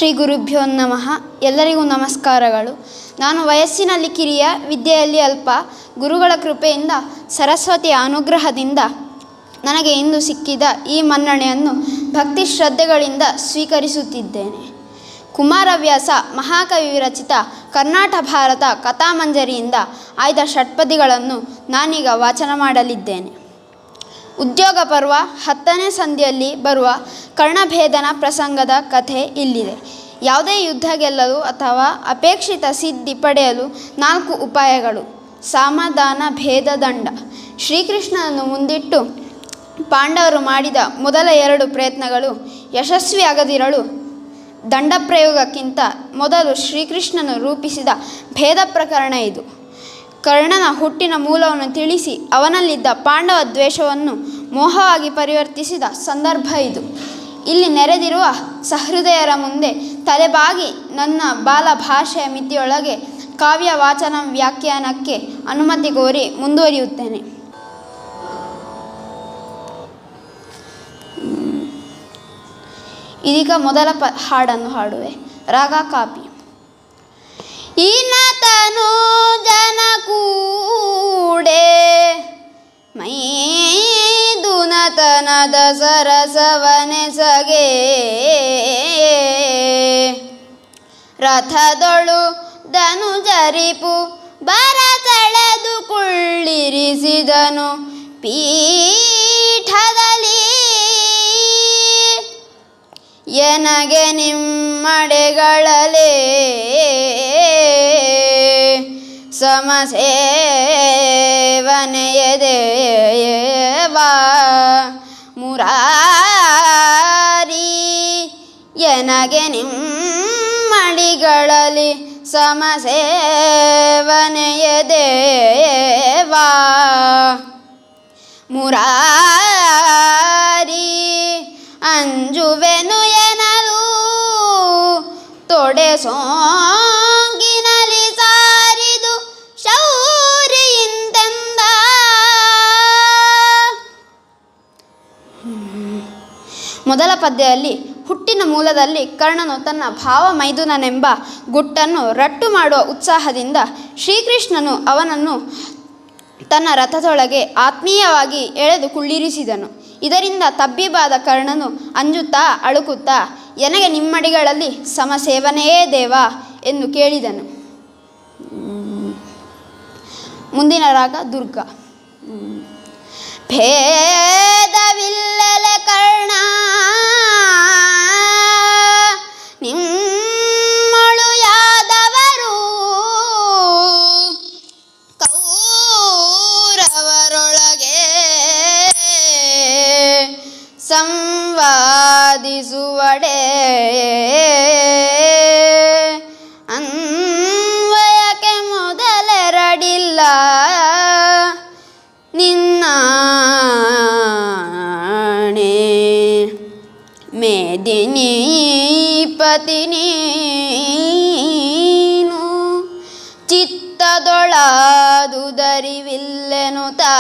ಶ್ರೀ ಗುರುಭ್ಯೋ ನಮಃ. ಎಲ್ಲರಿಗೂ ನಮಸ್ಕಾರಗಳು. ನಾನು ವಯಸ್ಸಿನಲ್ಲಿ ಕಿರಿಯ, ವಿದ್ಯೆಯಲ್ಲಿ ಅಲ್ಪ. ಗುರುಗಳ ಕೃಪೆಯಿಂದ, ಸರಸ್ವತಿಯ ಅನುಗ್ರಹದಿಂದ ನನಗೆ ಇಂದು ಸಿಕ್ಕಿದ ಈ ಮನ್ನಣೆಯನ್ನು ಭಕ್ತಿ ಶ್ರದ್ಧೆಗಳಿಂದ ಸ್ವೀಕರಿಸುತ್ತಿದ್ದೇನೆ. ಕುಮಾರವ್ಯಾಸ ಮಹಾಕವಿ ವಿರಚಿತ ಕರ್ನಾಟ ಭಾರತ ಕಥಾಮಂಜರಿಯಿಂದ ಆಯ್ದ ಷಟ್ಪದಿಗಳನ್ನು ನಾನೀಗ ವಾಚನ ಮಾಡಲಿದ್ದೇನೆ. ಉದ್ಯೋಗ ಪರ್ವ 10ನೇ ಸಂಧಿಯಲ್ಲಿ ಬರುವ ಕರ್ಣಭೇದನ ಪ್ರಸಂಗದ ಕಥೆ ಇಲ್ಲಿದೆ. ಯಾವುದೇ ಯುದ್ಧ ಗೆಲ್ಲಲು ಅಥವಾ ಅಪೇಕ್ಷಿತ ಸಿದ್ಧಿ ಪಡೆಯಲು 4 ಉಪಾಯಗಳು: ಸಾಮದಾನ, ಭೇದ, ದಂಡ. ಶ್ರೀಕೃಷ್ಣನನ್ನು ಮುಂದಿಟ್ಟು ಪಾಂಡವರು ಮಾಡಿದ ಮೊದಲ 2 ಪ್ರಯತ್ನಗಳು ಯಶಸ್ವಿಯಾಗದಿರಲು ದಂಡ ಪ್ರಯೋಗಕ್ಕಿಂತ ಮೊದಲು ಶ್ರೀಕೃಷ್ಣನು ರೂಪಿಸಿದ ಭೇದ ಪ್ರಕರಣ ಇದು. ಕರ್ಣನ ಹುಟ್ಟಿನ ಮೂಲವನ್ನು ತಿಳಿಸಿ ಅವನಲ್ಲಿದ್ದ ಪಾಂಡವ ದ್ವೇಷವನ್ನು ಮೋಹವಾಗಿ ಪರಿವರ್ತಿಸಿದ ಸಂದರ್ಭ ಇದು. ಇಲ್ಲಿ ನೆರೆದಿರುವ ಸಹೃದಯರ ಮುಂದೆ ತಲೆಬಾಗಿ ನನ್ನ ಬಾಲ ಭಾಷೆಯ ಮಿತಿಯೊಳಗೆ ಕಾವ್ಯ ವಾಚನ ವ್ಯಾಖ್ಯಾನಕ್ಕೆ ಅನುಮತಿ ಕೋರಿ ಮುಂದುವರಿಯುತ್ತೇನೆ. ಇದೀಗ ಮೊದಲ ಹಾಡನ್ನು ಹಾಡುವೆ. ರಾಗ ಕಾಪಿ. ಈನತನು ಜನ ಕೂಡೆ ಮೈದುನತನದ ಸರಸವನೆಸಗೆ ರಥದೊಳು ಧನು ಜರಿಪು ಬರ ತಳೆದು ಕುಳ್ಳಿರಿಸಿದನು ಪೀಠದಲ್ಲಿ. ಎನಗೆ ನಿಮ್ಮಡೆಗಳಲೇ ಸಮಸೇವನೆಯದೇವಾ ಮುರಾರಿ. ಎನಗೆ ನಿಮ್ಮಡಿಗಳಲ್ಲಿ ಸಮಸೇವನೆಯದೇವಾ ಮುರಾರಿ. ಅಂಜುವೆನು ಎನಲು ತೊಡೆ ಸೋಂಗಿನಲಿ ಸಾರಿದು ಶೌರ್ಯಿಂತೆಂದ. ಮೊದಲ ಪದ್ಯದಲ್ಲಿ ಹುಟ್ಟಿನ ಮೂಲದಲ್ಲಿ ಕರ್ಣನು ತನ್ನ ಭಾವ ಮೈದುನನೆಂಬ ಗುಟ್ಟನ್ನು ರಟ್ಟು ಮಾಡುವ ಉತ್ಸಾಹದಿಂದ ಶ್ರೀಕೃಷ್ಣನು ಅವನನ್ನು ತನ್ನ ರಥದೊಳಗೆ ಆತ್ಮೀಯವಾಗಿ ಎಳೆದು ಕುಳ್ಳಿರಿಸಿದನು. ಇದರಿಂದ ತಬ್ಬಿಬಾದ ಕರ್ಣನು ಅಂಜುತ್ತಾ ಅಳುಕುತ್ತಾ ಎನಗೆ ನಿಮ್ಮಡಿಗಳಲ್ಲಿ ಸಮಸೇವನೆಯೇ ದೇವ ಎಂದು ಕೇಳಿದನು. ಮುಂದಿನ ರಾಗ ದುರ್ಗ. ಭೇದವಿಲ್ಲಲೆ ಕರ್ಣ ನಿಮ್ಮಳು ಯಾದವರು ಕೌರವರೊಳಗೆ ಸಂವಾದಿಸುವಡೆ ಅನ್ವಯಕ್ಕೆ ಮೊದಲೆರಡಿಲ್ಲ ನಿನ್ನಾಣೆ ಮೇದಿನೀಪತಿ ನೀನು ಚಿತ್ತದೊಳಾದುದರಿವಿಲ್ಲೆನುತಾ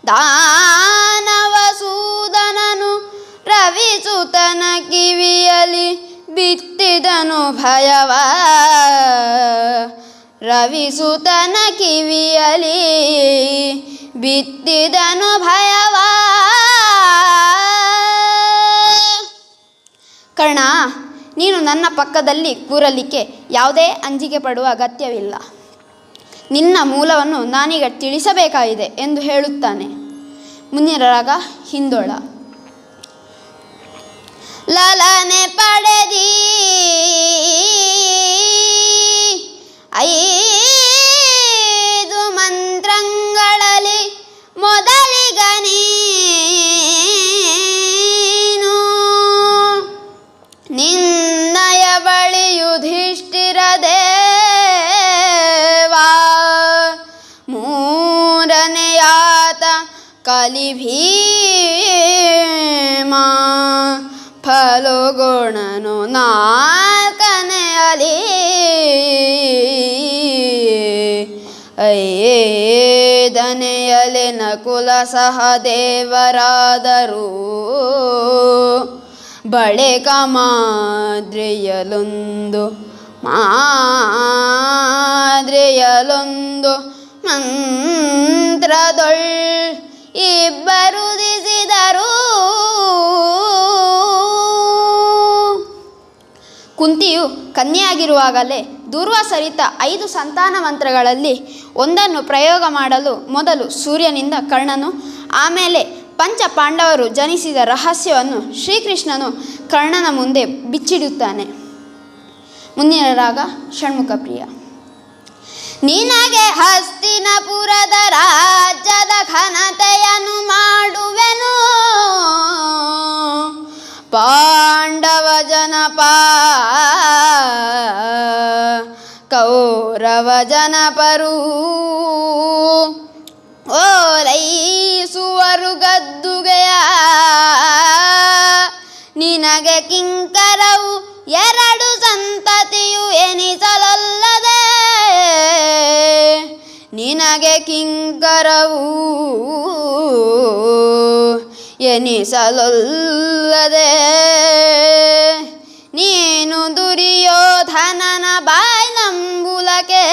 ದಾನವಸೂದನನು ರವಿಸುತನ ಕಿವಿಯಲಿ ಬಿತ್ತಿದನು ಭಯವ. ರವಿಸುತನ ಕಿವಿಯಲಿ ಬಿತ್ತಿದನು ಭಯವ. ಕರ್ಣ, ನೀನು ನನ್ನ ಪಕ್ಕದಲ್ಲಿ ಕೂರಲಿಕ್ಕೆ ಯಾವುದೇ ಅಂಜಿಕೆ ಪಡುವ ಅಗತ್ಯವಿಲ್ಲ. ನಿನ್ನ ಮೂಲವನ್ನು ನಾನೀಗ ತಿಳಿಸಬೇಕಾಗಿದೆ ಎಂದು ಹೇಳುತ್ತಾನೆ. ಮುಂದಿನ ರಾಗ ಹಿಂದೋಳ. ಲಲನೆ ಪಡೆದಿ 5 ಮಂತ್ರಂಗಳಲ್ಲಿ ಮೊದಲಿಗ ನೀನು ನಿನ್ನಯ ಬಳಿ ಯುಧಿಷ್ಠಿರದೇವಾ. ಮೂರನೆಯಾತ ಕಲಿಭೀಮ ಫಲಗುಣನು 4ನೆಯಲಿ 5ನೆಯಲಿ ನಕುಲ ಸಹದೇವರಾದರು ಬಳಿಕ ಮಾದ್ರೆಯಲೊಂದು ಮಂತ್ರದೊಳ್ ಇಬ್ಬರುದಿಸಿದರು. ಕುಂತಿಯು ಕನ್ಯೆಯಾಗಿರುವಾಗಲೇ ದೂರ್ವಾಸರಿತ 5 ಸಂತಾನ ಮಂತ್ರಗಳಲ್ಲಿ ಒಂದನ್ನು ಪ್ರಯೋಗ ಮಾಡಲು ಮೊದಲು ಸೂರ್ಯನಿಂದ ಕರ್ಣನು, ಆಮೇಲೆ ಪಂಚ ಪಾಂಡವರು ಜನಿಸಿದ ರಹಸ್ಯವನ್ನು ಶ್ರೀಕೃಷ್ಣನು ಕರ್ಣನ ಮುಂದೆ ಬಿಚ್ಚಿಡುತ್ತಾನೆ. ಮುಂದಿನ ರಾಗ ಷಣ್ಮುಖ ಪ್ರಿಯ. ನಿನಗೆ ಹಸ್ತಿನಪುರದ ರಾಜ್ಯದ ಘನತೆಯನ್ನು ಮಾಡುವೆನು, ಪಾಂಡವ ಕೌರವ ಜನಪರು ಓಲೈಸುವರು ಗದ್ದುಗೆಯ. ನಿನಗೆ ಕಿಂಕರವು 2 ಸಂತತಿಯು ಎನಿಸಲೊಲ್ಲದೆ, ನಿನಗೆ ಕಿಂಕರವು ಎನಿಸಲೊಲ್ಲದೆ, ನೀನು ದುರ್ಯೋಧನನ ಬಾಯ್ನಂಬುಲಕ್ಕೆ,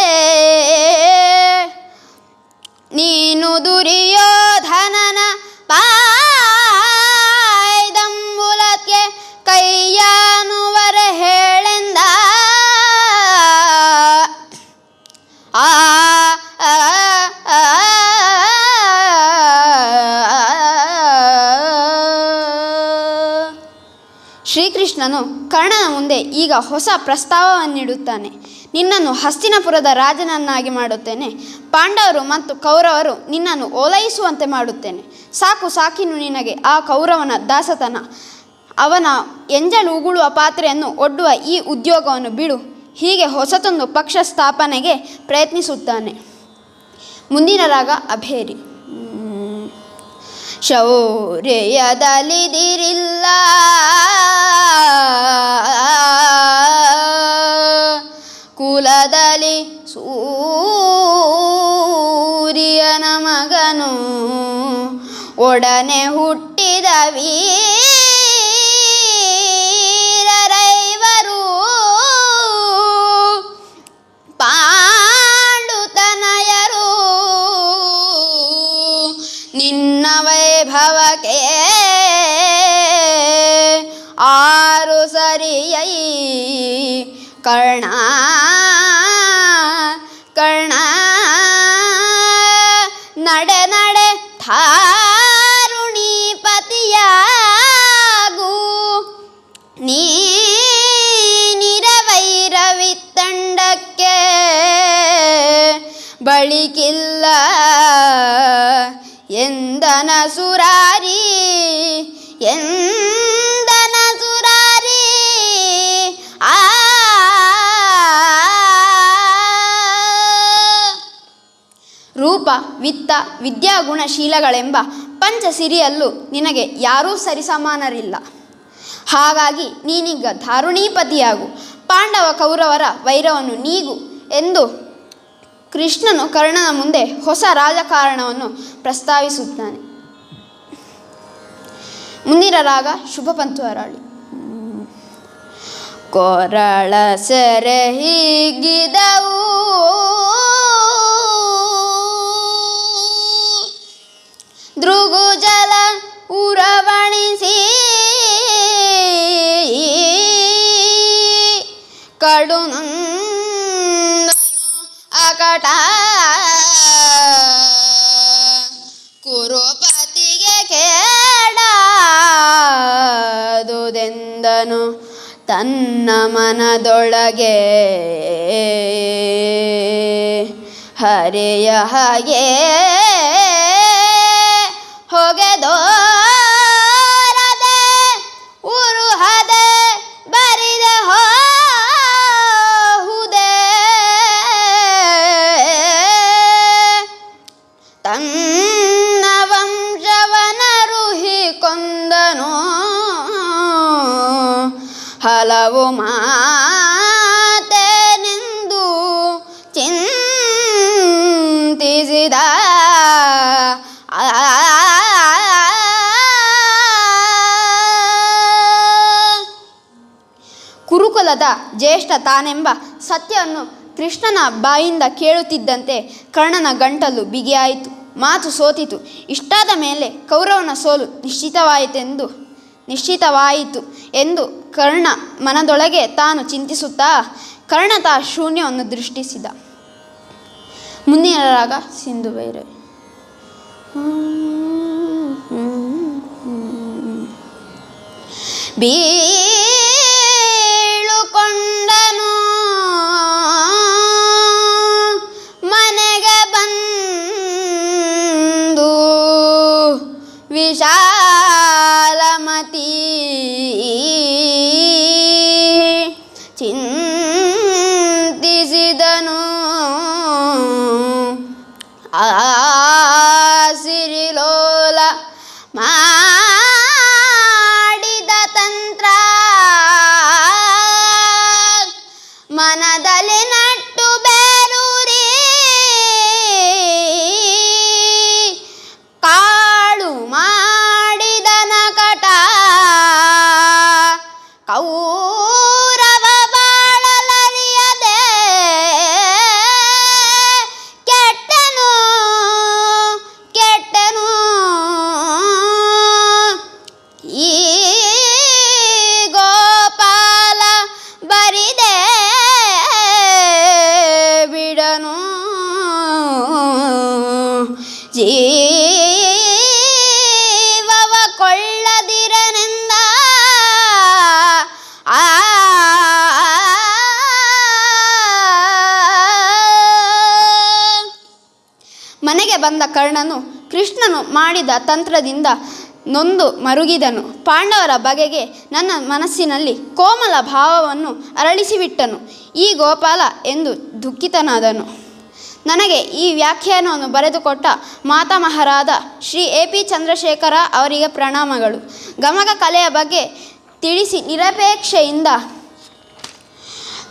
ನೀನು ದುರ್ಯೋಧನನ ಬಾಯ್ದಂಬುಲಕ್ಕೆ ಕೈಯಾನುವರೆ ಹೇಳೆಂದ. ಆ ಶ್ರೀಕೃಷ್ಣನು ಕರ್ಣನ ಮುಂದೆ ಈಗ ಹೊಸ ಪ್ರಸ್ತಾವವನ್ನಿಡುತ್ತಾನೆ. ನಿನ್ನನ್ನು ಹಸ್ತಿನಪುರದ ರಾಜನನ್ನಾಗಿ ಮಾಡುತ್ತೇನೆ. ಪಾಂಡವರು ಮತ್ತು ಕೌರವರು ನಿನ್ನನ್ನು ಓಲೈಸುವಂತೆ ಮಾಡುತ್ತೇನೆ. ಸಾಕಿನು ನಿನಗೆ ಆ ಕೌರವನ ದಾಸತನ. ಅವನ ಎಂಜಲು ಉಗುಳುವ ಪಾತ್ರೆಯನ್ನು ಒಡ್ಡುವ ಈ ಉದ್ಯೋಗವನ್ನು ಬಿಡು. ಹೀಗೆ ಹೊಸತೊಂದು ಪಕ್ಷ ಸ್ಥಾಪನೆಗೆ ಪ್ರಯತ್ನಿಸುತ್ತಾನೆ. ಮುಂದಿನ ರಾಗ ಅಭೇರಿ. ಶೌರ್ಯದಲಿದಿರಿಲ್ಲ ಕುಲದಲ್ಲಿ ಸೂರ್ಯನ ಮಗನು, ಒಡನೆ ಹುಟ್ಟಿದ ವೀರರೈವರು, ಪಾಂಡುತನಯರು. ನಿನ್ನ ವೈಭವಕ್ಕೆ 6 ಸರಿಯೈ ಕರ್ಣ ನಡೆ ಧಾರುಣಿಪತಿಯಾಗು. ನೀನಿರವೈರವಿತ್ತಂಡಕ್ಕೆ ಬಳಿಕಿಲ್ಲ ಎಂದನ ಸುರಾರಿ, ಎಂದನ ಸುರಾರಿ. ರೂಪ, ವಿತ್ತ, ವಿದ್ಯಾಗುಣಶೀಲಗಳೆಂಬ ಪಂಚಸಿರಿಯಲ್ಲೂ ನಿನಗೆ ಯಾರೂ ಸರಿಸಮಾನರಿಲ್ಲ. ಹಾಗಾಗಿ ನೀನೀಗ ಧಾರುಣೀಪತಿಯಾಗು, ಪಾಂಡವ ಕೌರವರ ವೈರವನ್ನು ನೀಗು ಎಂದು ಕೃಷ್ಣನು ಕರ್ಣನ ಮುಂದೆ ಹೊಸ ರಾಜಕಾರಣವನ್ನು ಪ್ರಸ್ತಾವಿಸುತ್ತಾನೆ. ಮುಂದಿನ ರಾಗ ಶುಭ ಪಂಚುವರಾಳಿ. ಕೊರಳ ಸೆರೆ ಹೀಗಿದವು ದೃಗುಜಲ ಉರವಣಿಸಿ, ಕಡುನಂದನು ಅಕಟ ಕುರುಪತಿಗೆ ಕೇಡಾದುದೆಂದನು ತನ್ನ ಮನದೊಳಗೆ. ಹರೆಯ ಹಾಗೆ ಹೊಗೆದೋರದೆ ಉರುಹದೆ ಬರಿದೆ ಹೋಹುದೆ, ತನ್ನ ವಂಶವನರುಹಿ ಕೊಂದನು ಹಲವು ಮಾತೆನೆಂದು ಚಿಂತಿಸಿದ. ಕುಲದ ಜ್ಯೇಷ್ಠ ತಾನೆಂಬ ಸತ್ಯವನ್ನು ಕೃಷ್ಣನ ಬಾಯಿಂದ ಕೇಳುತ್ತಿದ್ದಂತೆ ಕರ್ಣನ ಗಂಟಲು ಬಿಗಿಯಾಯಿತು. ಮಾತು ಸೋತಿತು. ಇಷ್ಟಾದ ಮೇಲೆ ಕೌರವನ ಸೋಲು ನಿಶ್ಚಿತವಾಯಿತು ಎಂದು ಕರ್ಣ ಮನದೊಳಗೆ ತಾನು ಚಿಂತಿಸುತ್ತಾ ಕರ್ಣತ ಶೂನ್ಯವನ್ನು ದೃಷ್ಟಿಸಿದ. ಮುಂದಿನ ರಾಗ ಸಿಂಧು ಭೈರವಿ. ಬೀಳುಕೊಂಡನು ಮನೆಗೆ ಬಂದು ವಿಶಾಲಮತಿ ಚಿಂತಿಸಿದನು ಸಿರಿಲೋಲ ಮಾಡಿದ ತಂತ್ರ ಮನದಲ್ಲಿ ನಟ್ಟು ಬೇರೂರಿ ಕಾಳು ಮಾಡಿದ ನಕಟ ಕೌರವ ಬಾಳಲರಿಯದೆ ಕೆಟ್ಟನು ಈ ಗೋಪಾಲ ಬರಿದೆ ಬಿಡನು ಜೀವವ ಕೊಳ್ಳದಿರನೆಂದ ಮನೆಗೆ ಬಂದ ಕರ್ಣನು ಕೃಷ್ಣನು ಮಾಡಿದ ತಂತ್ರದಿಂದ ನೊಂದು ಮರುಗಿದನು. ಪಾಂಡವರ ಬಗೆಗೆ ನನ್ನ ಮನಸ್ಸಿನಲ್ಲಿ ಕೋಮಲ ಭಾವವನ್ನು ಅರಳಿಸಿಬಿಟ್ಟನು. ಈ ಗೋಪಾಲ ಎಂದು ದುಃಖಿತನಾದನು. ನನಗೆ ಈ ವ್ಯಾಖ್ಯಾನವನ್ನು ಬರೆದುಕೊಟ್ಟ ಮಾತಾಮಹರಾದ ಶ್ರೀ AP ಚಂದ್ರಶೇಖರ ಅವರಿಗೆ ಪ್ರಣಾಮಗಳು. ಗಮಕ ಕಲೆಯ ಬಗ್ಗೆ ತಿಳಿಸಿ ನಿರಪೇಕ್ಷೆಯಿಂದ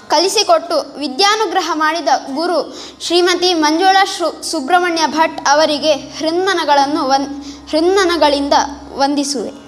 ಕಲಿಸಿಕೊಟ್ಟು ವಿದ್ಯಾನುಗ್ರಹ ಮಾಡಿದ ಗುರು ಶ್ರೀಮತಿ ಮಂಜುಳಾ ಸುಬ್ರಹ್ಮಣ್ಯ ಭಟ್ ಅವರಿಗೆ ಹೃನ್ಮನಗಳಿಂದ ವಂದಿಸುವೆ.